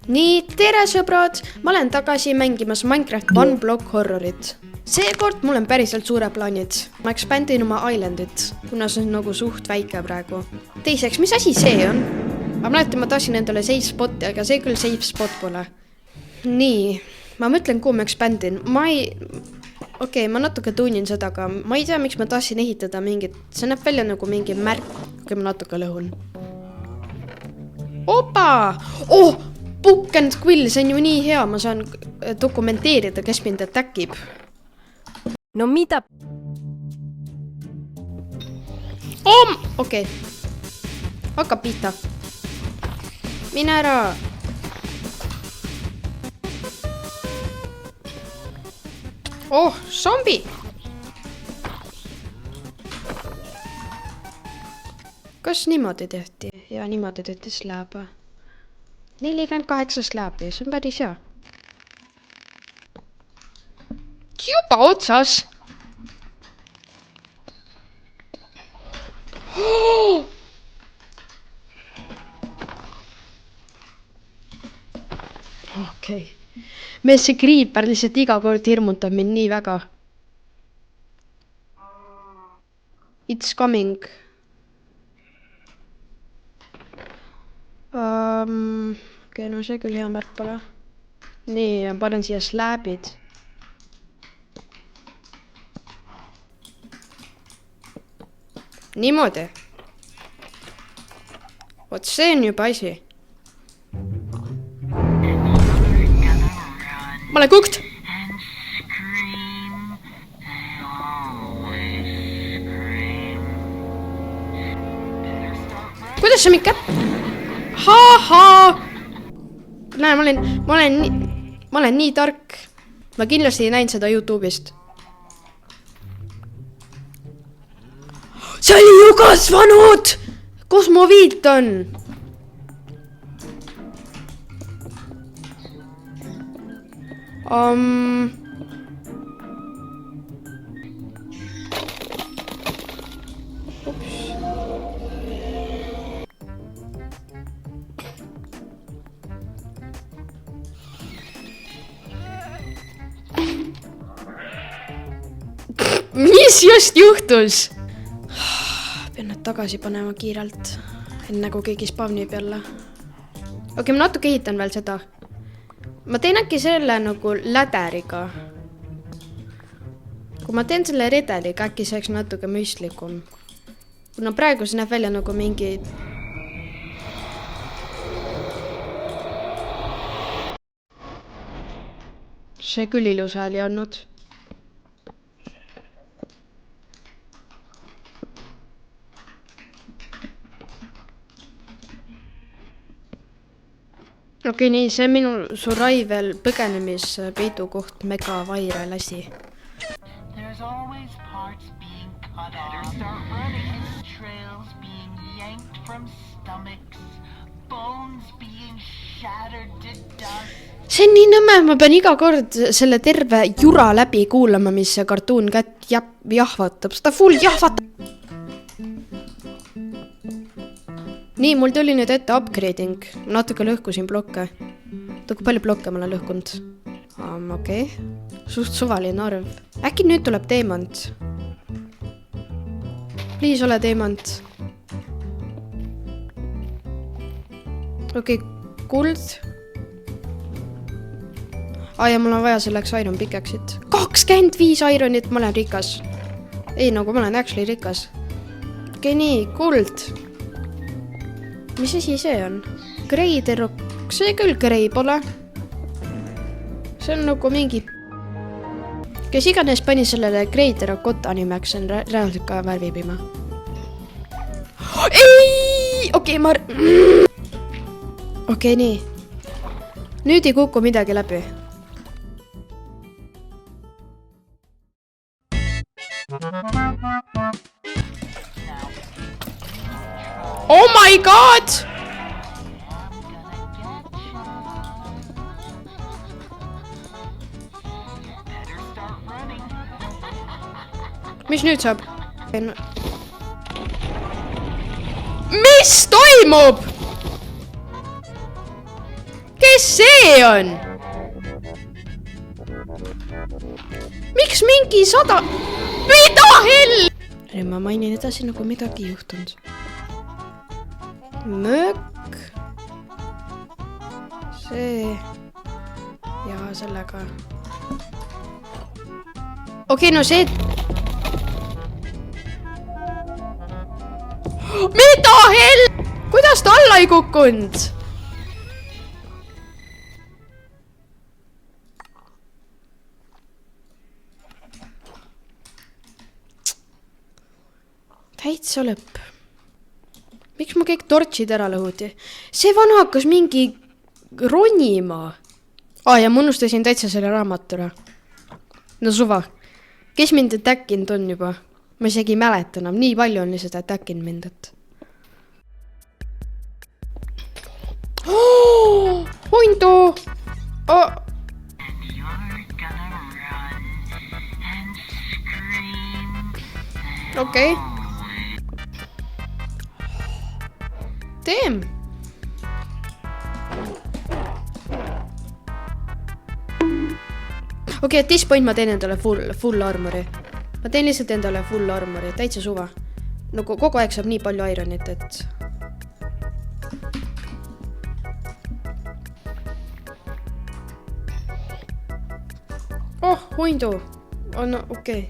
Nii, tere sõbrad, ma olen tagasi mängimas Minecraft One Block Horrorit. Seekord mul on päriselt suure plaanid. Ma expandin oma islandit, kuna see on nagu suht väike praegu. Teiseks, mis asi see on? Ma mäletan, ma tahtsin endale safe spoti, aga see küll safe spot pole. Nii, ma mõtlen, kuhu ma expandin. Okei, ma natuke tunnin seda, aga ma ei tea, miks ma tahtsin ehitada mingit. See näeb välja nagu mingi märk, kui ma natuke lõhun. Opa! Oh! Book and Squill, see on ju nii hea, ma saan dokumenteerida, kes mind attackib. No mida? Okei. Hakkab pihta. Mine ära. Oh, zombi! Kas niimoodi tehti? Ja niimoodi tehti slääba. 48 slääbi, see on päris hea. Juba otsas! Okei. Mees see Creeper lihtsalt iga kord hirmutab mind nii väga. It's coming. Okei, no see küll hea märk pole. Nii, panen siia slääbid. Niimoodi. Vot see on juba asi. Ma olen cooked! Kuidas see mind käpp? Näe, ma olen nii tark. Ma kindlasti ei näinud seda YouTube'ist. See oli ju kasvanud! Kosmoviit on! Mis just juhtus? Pean nad tagasi panema kiirelt, enne kui keegi spavnib jälle. Okei, ma natuke ehitan veel seda. Ma teen äkki selle nagu läderiga. Kui ma teen selle redeliga, äkki see oleks natuke müstlikum. Kuna praegu see näeb välja nagu mingi... See küll ilus hääl ei olnud. Okei, nii, see on minu survival põgenemispeidu koht Mega Vaire lasi. There's always parts being cut off. Start running. Trails being yanked from stomachs. Bones being shattered to dust. See on nii nõmme, ma pean iga kord selle terve jura läbi kuulama, mis see kartuun kätt jahvatab. Seda full jahvatab. Nii, mul tuli nüüd ette upgrading. Natuke lõhkusin blokke. Kui palju blokke ma olen lõhkunud? Okei. Suht suvaline arv. Äkki nüüd tuleb teemant. Please ole teemant. Okei, kuld. Ja mul on vaja selleks iron pikaksit. 25 ironit, ma olen rikas. Ei, nagu ma olen actually rikas. Okei, nii, kuld. Mis asi see on? Greiderok. See küll grei pole. See on nagu mingi... Kes iganes pani sellele Greiderokota nimeks, see on reaalselt ka värvipima. Ei! Okei, Okei, nii. Nüüd ei kuku midagi läbi. Oh my god! Mis nüüd saab? Mis toimub? kes see on? Miks mingi 100? Mida hell? Ma mainin edasi nagu midagi juhtunud. Möök. See. Ja sellega. Okei, no see. Mida hell? Kuidas ta alla ei kukkunud? Täitsa lõpp. Miks mu kõik tortsid ära lõhuti? See vana hakkas mingi ronima. Ja ma unustasin täitsa selle raamatura. No suva. Kes mind äkkinud on juba? Ma isegi ei mäleta enam. Nii palju on lihtsalt äkkinud mind, et... Hundu! Okei. Teem. Okei, at this point ma teen endale full armori. Ma teen lihtsalt endale full armori, täitsa suva. No kogu aeg saab nii palju ironit, et... Oh, hundu. No okei.